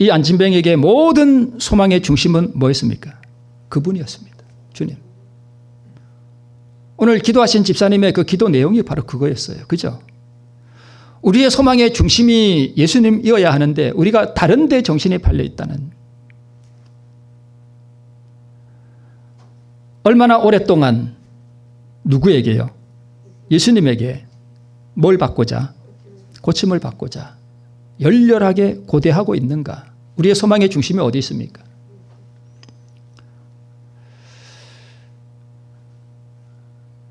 이 안진뱅이에게 모든 소망의 중심은 뭐였습니까? 그분이었습니다. 주님. 오늘 기도하신 집사님의 그 기도 내용이 바로 그거였어요. 그죠? 우리의 소망의 중심이 예수님이어야 하는데 우리가 다른 데 정신이 팔려 있다는. 얼마나 오랫동안 누구에게요? 예수님에게 뭘 받고자? 고침을 받고자 열렬하게 고대하고 있는가? 우리의 소망의 중심이 어디 있습니까?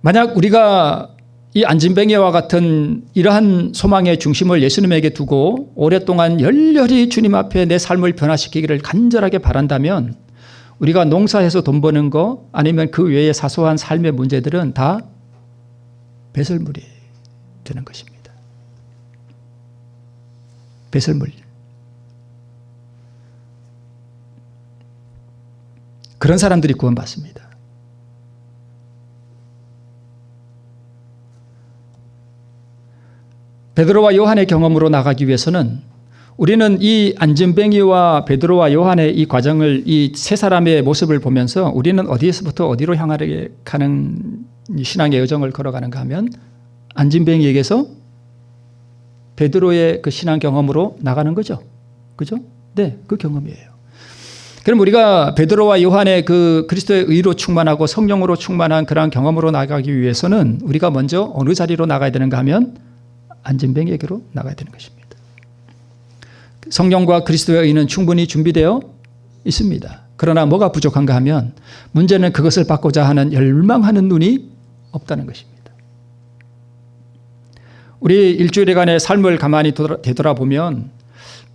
만약 우리가 이 안진뱅이와 같은 이러한 소망의 중심을 예수님에게 두고 오랫동안 열렬히 주님 앞에 내 삶을 변화시키기를 간절하게 바란다면 우리가 농사해서 돈 버는 거 아니면 그 외의 사소한 삶의 문제들은 다 배설물이 되는 것입니다. 배설물. 그런 사람들이 구원받습니다. 베드로와 요한의 경험으로 나가기 위해서는 우리는 이 안진뱅이와 베드로와 요한의 이 과정을, 이 세 사람의 모습을 보면서 우리는 어디에서부터 어디로 향하는 신앙의 여정을 걸어가는가 하면 안진뱅이에게서 베드로의 그 신앙 경험으로 나가는 거죠. 그죠? 네, 그 경험이에요. 그럼 우리가 베드로와 요한의 그 그리스도의 의로 충만하고 성령으로 충만한 그러한 경험으로 나가기 위해서는 우리가 먼저 어느 자리로 나가야 되는가 하면 안진뱅이에게로 나가야 되는 것입니다. 성령과 그리스도의 의는 충분히 준비되어 있습니다. 그러나 뭐가 부족한가 하면 문제는 그것을 받고자 하는 열망하는 눈이 없다는 것입니다. 우리 일주일간의 삶을 가만히 되돌아보면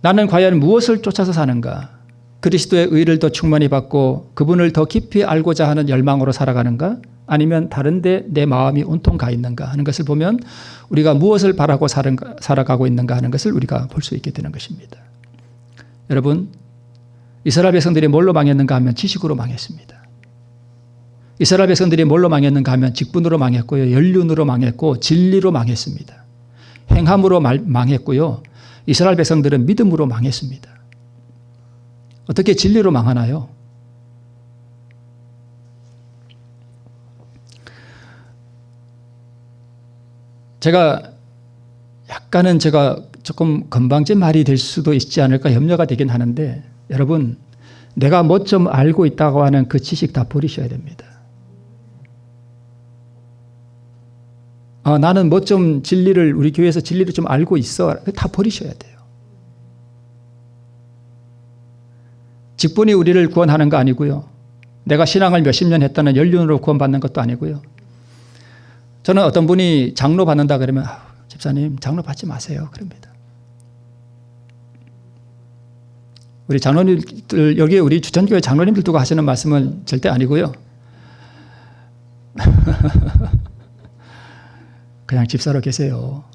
나는 과연 무엇을 쫓아서 사는가? 그리스도의 의를 더 충만히 받고 그분을 더 깊이 알고자 하는 열망으로 살아가는가? 아니면 다른 데 내 마음이 온통 가 있는가 하는 것을 보면 우리가 무엇을 바라고 살아가고 있는가 하는 것을 우리가 볼 수 있게 되는 것입니다. 여러분, 이스라엘 백성들이 뭘로 망했는가 하면 지식으로 망했습니다. 이스라엘 백성들이 뭘로 망했는가 하면 직분으로 망했고요. 연륜으로 망했고 진리로 망했습니다. 행함으로 망했고요. 이스라엘 백성들은 믿음으로 망했습니다. 어떻게 진리로 망하나요? 제가 조금 건방진 말이 될 수도 있지 않을까 염려가 되긴 하는데 여러분, 내가 뭐 좀 알고 있다고 하는 그 지식 다 버리셔야 됩니다. 나는 뭐 좀 우리 교회에서 진리를 좀 알고 있어. 다 버리셔야 돼요. 직분이 우리를 구원하는 거 아니고요. 내가 신앙을 몇십 년 했다는 연륜으로 구원받는 것도 아니고요. 저는 어떤 분이 장로 받는다 그러면 집사님 장로 받지 마세요 그럽니다. 우리 장로님들 여기 우리 주천교회 장로님들 두고 하시는 말씀은 절대 아니고요. 그냥 집사로 계세요.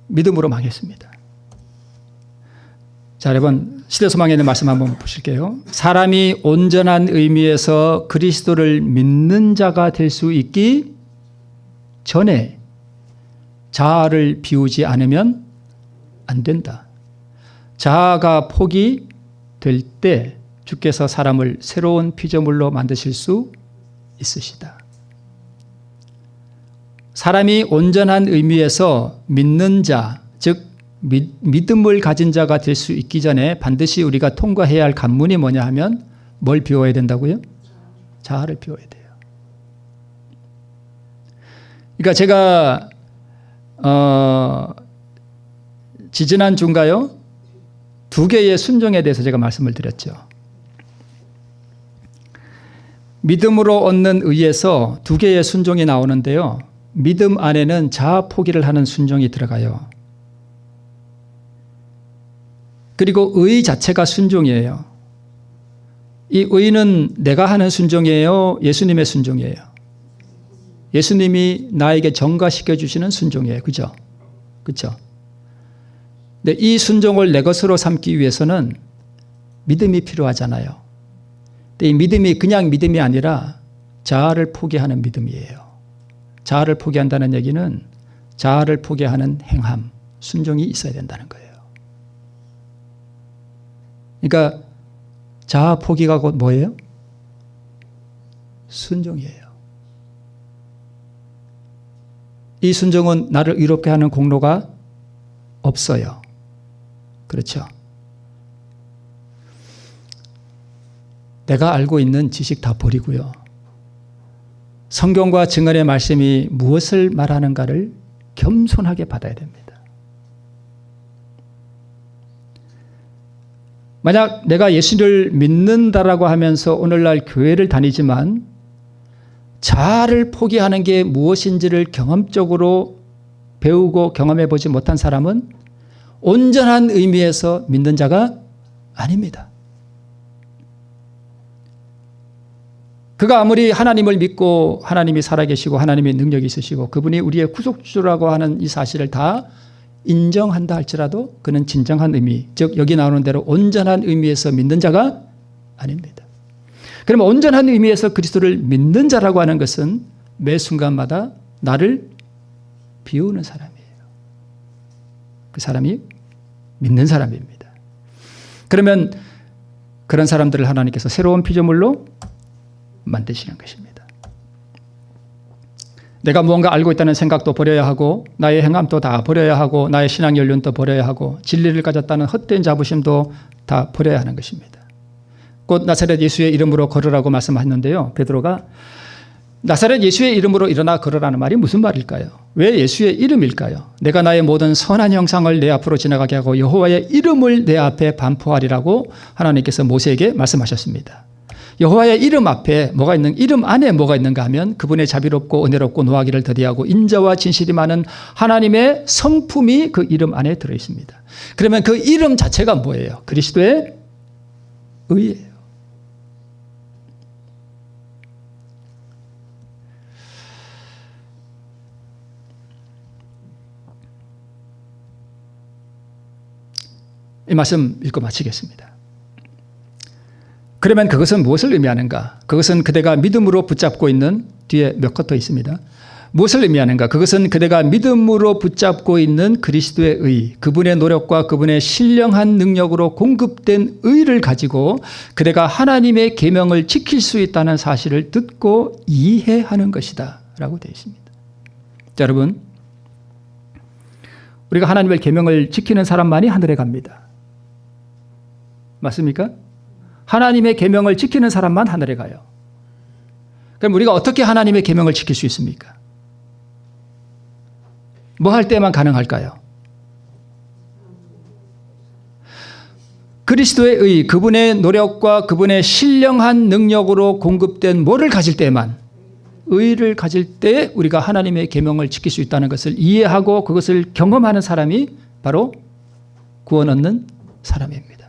믿음으로 망했습니다. 자, 여러분 시대소망에 있는 말씀 한번 보실게요. 사람이 온전한 의미에서 그리스도를 믿는 자가 될 수 있기 전에 자아를 비우지 않으면 안 된다. 자아가 포기될 때 주께서 사람을 새로운 피조물로 만드실 수 있으시다. 사람이 온전한 의미에서 믿는 자, 즉 믿음을 가진 자가 될 수 있기 전에 반드시 우리가 통과해야 할 관문이 뭐냐 하면 뭘 비워야 된다고요? 자아를 비워야 돼요. 그러니까 제가 지지난 주인가요? 2개의 순종에 대해서 제가 말씀을 드렸죠. 믿음으로 얻는 의에서 2개의 순종이 나오는데요. 믿음 안에는 자아 포기를 하는 순종이 들어가요. 그리고 의 자체가 순종이에요. 이 의는 내가 하는 순종이에요? 예수님의 순종이에요? 예수님이 나에게 전가시켜 주시는 순종이에요. 그죠? 그죠? 근데 이 순종을 내 것으로 삼기 위해서는 믿음이 필요하잖아요. 근데 이 믿음이 그냥 믿음이 아니라 자아를 포기하는 믿음이에요. 자아를 포기한다는 얘기는 자아를 포기하는 행함, 순종이 있어야 된다는 거예요. 그러니까 자아 포기가 곧 뭐예요? 순종이에요. 이 순종은 나를 의롭게 하는 공로가 없어요. 그렇죠? 내가 알고 있는 지식 다 버리고요. 성경과 증언의 말씀이 무엇을 말하는가를 겸손하게 받아야 됩니다. 만약 내가 예수를 믿는다라고 하면서 오늘날 교회를 다니지만 자아를 포기하는 게 무엇인지를 경험적으로 배우고 경험해 보지 못한 사람은 온전한 의미에서 믿는 자가 아닙니다. 그가 아무리 하나님을 믿고 하나님이 살아계시고 하나님의 능력이 있으시고 그분이 우리의 구속주라고 하는 이 사실을 다 인정한다 할지라도 그는 진정한 의미, 즉 여기 나오는 대로 온전한 의미에서 믿는 자가 아닙니다. 그러면 온전한 의미에서 그리스도를 믿는 자라고 하는 것은 매 순간마다 나를 비우는 사람이에요. 그 사람이 믿는 사람입니다. 그러면 그런 사람들을 하나님께서 새로운 피조물로 만드시는 것입니다. 내가 무언가 알고 있다는 생각도 버려야 하고 나의 행함도 다 버려야 하고 나의 신앙 연륜도 버려야 하고 진리를 가졌다는 헛된 자부심도 다 버려야 하는 것입니다. 곧 나사렛 예수의 이름으로 걸으라고 말씀하셨는데요. 베드로가 나사렛 예수의 이름으로 일어나 걸으라는 말이 무슨 말일까요? 왜 예수의 이름일까요? 내가 나의 모든 선한 형상을 내 앞으로 지나가게 하고 여호와의 이름을 내 앞에 반포하리라고 하나님께서 모세에게 말씀하셨습니다. 여호와의 이름 앞에 뭐가 있는, 이름 안에 뭐가 있는가 하면 그분의 자비롭고 은혜롭고 노하기를 더디하고 인자와 진실이 많은 하나님의 성품이 그 이름 안에 들어 있습니다. 그러면 그 이름 자체가 뭐예요? 그리스도의 의예요. 이 말씀 읽고 마치겠습니다. 그러면 그것은 무엇을 의미하는가? 그것은 그대가 믿음으로 붙잡고 있는, 뒤에 몇 컷 더 있습니다. 무엇을 의미하는가? 그것은 그대가 믿음으로 붙잡고 있는 그리스도의 의, 그분의 노력과 그분의 신령한 능력으로 공급된 의를 가지고 그대가 하나님의 계명을 지킬 수 있다는 사실을 듣고 이해하는 것이다 라고 되어 있습니다. 자, 여러분, 우리가 하나님의 계명을 지키는 사람만이 하늘에 갑니다. 맞습니까? 하나님의 계명을 지키는 사람만 하늘에 가요. 그럼 우리가 어떻게 하나님의 계명을 지킬 수 있습니까? 뭐 할 때만 가능할까요? 그리스도의 의, 그분의 노력과 그분의 신령한 능력으로 공급된 뭐를 가질 때만, 의를 가질 때 우리가 하나님의 계명을 지킬 수 있다는 것을 이해하고 그것을 경험하는 사람이 바로 구원 얻는 사람입니다.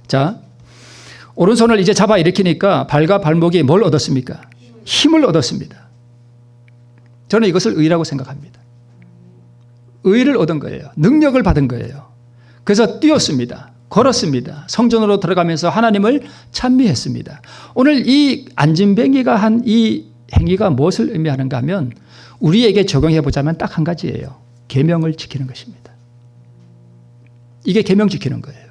자, 오른손을 이제 잡아 일으키니까 발과 발목이 뭘 얻었습니까? 힘을 얻었습니다. 저는 이것을 의라고 생각합니다. 의를 얻은 거예요. 능력을 받은 거예요. 그래서 뛰었습니다. 걸었습니다. 성전으로 들어가면서 하나님을 찬미했습니다. 오늘 이 안진뱅이가 한 이 행위가 무엇을 의미하는가 하면 우리에게 적용해 보자면 딱 한 가지예요. 계명을 지키는 것입니다. 이게 계명 지키는 거예요.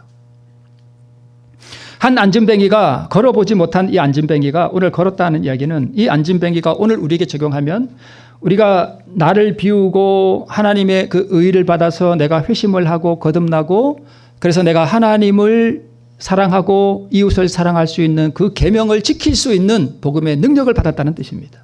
한 안진뱅이가 걸어보지 못한 이 안진뱅이가 오늘 걸었다는 이야기는 이 안진뱅이가 오늘 우리에게 적용하면 우리가 나를 비우고 하나님의 그 의를 받아서 내가 회심을 하고 거듭나고 그래서 내가 하나님을 사랑하고 이웃을 사랑할 수 있는 그 계명을 지킬 수 있는 복음의 능력을 받았다는 뜻입니다.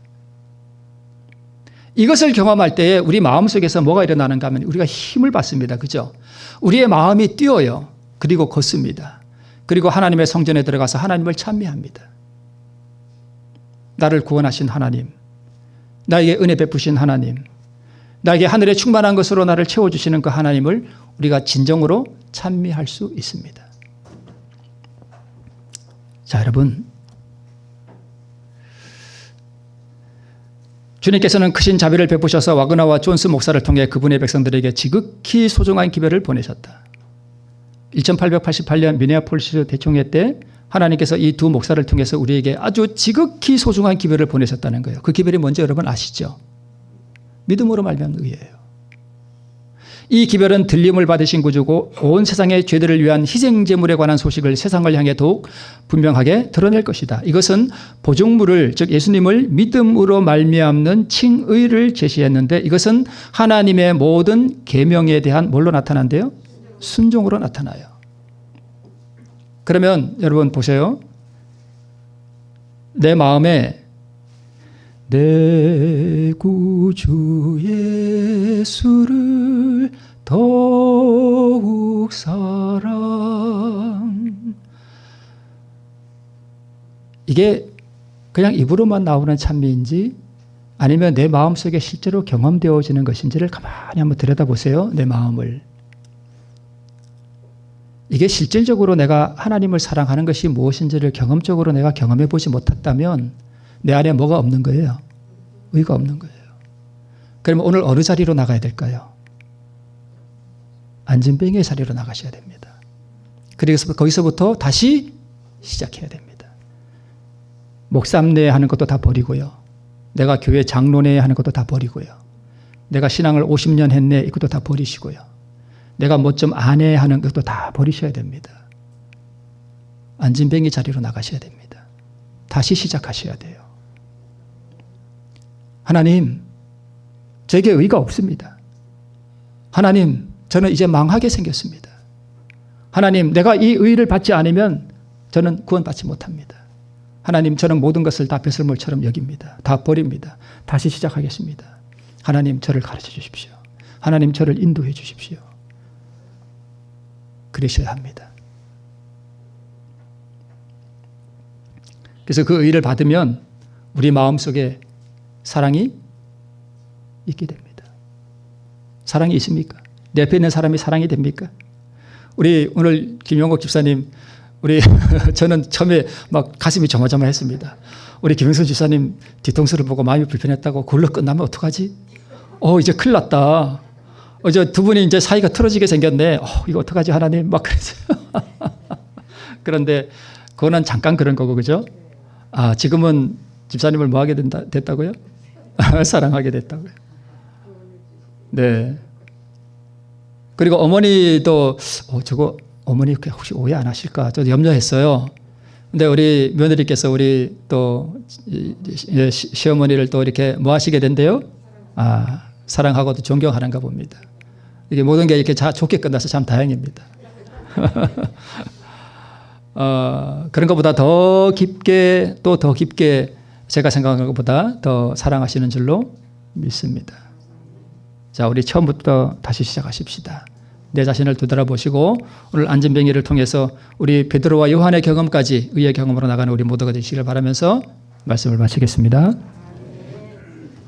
이것을 경험할 때에 우리 마음속에서 뭐가 일어나는가 하면 우리가 힘을 받습니다. 그죠? 우리의 마음이 뛰어요. 그리고 걷습니다. 그리고 하나님의 성전에 들어가서 하나님을 찬미합니다. 나를 구원하신 하나님, 나에게 은혜 베푸신 하나님, 나에게 하늘에 충만한 것으로 나를 채워주시는 그 하나님을 우리가 진정으로 찬미할 수 있습니다. 자, 여러분, 주님께서는 크신 자비를 베푸셔서 와그나와 존스 목사를 통해 그분의 백성들에게 지극히 소중한 기별을 보내셨다. 1888년 미네아폴리스 대총회 때 하나님께서 이 두 목사를 통해서 우리에게 아주 지극히 소중한 기별을 보내셨다는 거예요. 그 기별이 뭔지 여러분 아시죠? 믿음으로 말미암은 의예요. 이 기별은 들림을 받으신 구주고 온 세상의 죄들을 위한 희생제물에 관한 소식을 세상을 향해 더욱 분명하게 드러낼 것이다. 이것은 보증물을, 즉 예수님을 믿음으로 말미암는 칭의를 제시했는데 이것은 하나님의 모든 계명에 대한 뭘로 나타난대요? 순종으로 나타나요. 그러면 여러분 보세요. 내 마음에 내 구주 예수를 더욱 사랑. 이게 그냥 입으로만 나오는 찬미인지 아니면 내 마음속에 실제로 경험되어지는 것인지를 가만히 한번 들여다보세요. 내 마음을. 이게 실질적으로 내가 하나님을 사랑하는 것이 무엇인지를 경험적으로 내가 경험해 보지 못했다면 내 안에 뭐가 없는 거예요? 의가 없는 거예요. 그러면 오늘 어느 자리로 나가야 될까요? 안진뱅이의 자리로 나가셔야 됩니다. 그래서 거기서부터 다시 시작해야 됩니다. 목삼내 하는 것도 다 버리고요. 내가 교회 장로내 하는 것도 다 버리고요. 내가 신앙을 50년 했네 이것도 다 버리시고요. 내가 뭐 좀 아네 하는 것도 다 버리셔야 됩니다. 안진뱅이 자리로 나가셔야 됩니다. 다시 시작하셔야 돼요. 하나님, 제게 의가 없습니다. 하나님, 저는 이제 망하게 생겼습니다. 하나님, 내가 이 의를 받지 않으면 저는 구원받지 못합니다. 하나님, 저는 모든 것을 다 배설물처럼 여깁니다. 다 버립니다. 다시 시작하겠습니다. 하나님, 저를 가르쳐 주십시오. 하나님, 저를 인도해 주십시오. 그러셔야 합니다. 그래서 그 의를 받으면 우리 마음속에 사랑이 있게 됩니다. 사랑이 있습니까? 내 옆에 있는 사람이 사랑이 됩니까? 우리 오늘 김용국 집사님, 우리 저는 처음에 막 가슴이 조마조마했습니다. 우리 김영선 집사님 뒤통수를 보고 마음이 불편했다고 그걸로 끝나면 어떡하지? 이제 큰일 났다. 이제 두 분이 이제 사이가 틀어지게 생겼네. 이거 어떡하지 하나님? 막 그랬어요. 그런데 그거는 잠깐 그런 거고, 그죠? 지금은 집사님을 뭐 하게 됐다고요? 사랑하게 됐다고요. 네. 그리고 어머니도 저거 어머니 혹시 오해 안 하실까? 저도 염려했어요. 근데 우리 며느리께서 우리 또 시어머니를 또 이렇게 뭐 하시게 된대요? 사랑하고 또 존경하는가 봅니다. 이게 모든 게 이렇게 좋게 끝나서 참 다행입니다. 그런 것보다 더 깊게 또 더 깊게 제가 생각한 것보다 더 사랑하시는 줄로 믿습니다. 자, 우리 처음부터 다시 시작하십시다. 내 자신을 되돌아보시고 오늘 안진뱅이를 통해서 우리 베드로와 요한의 경험까지 의의 경험으로 나가는 우리 모두가 되시기를 바라면서 말씀을 마치겠습니다.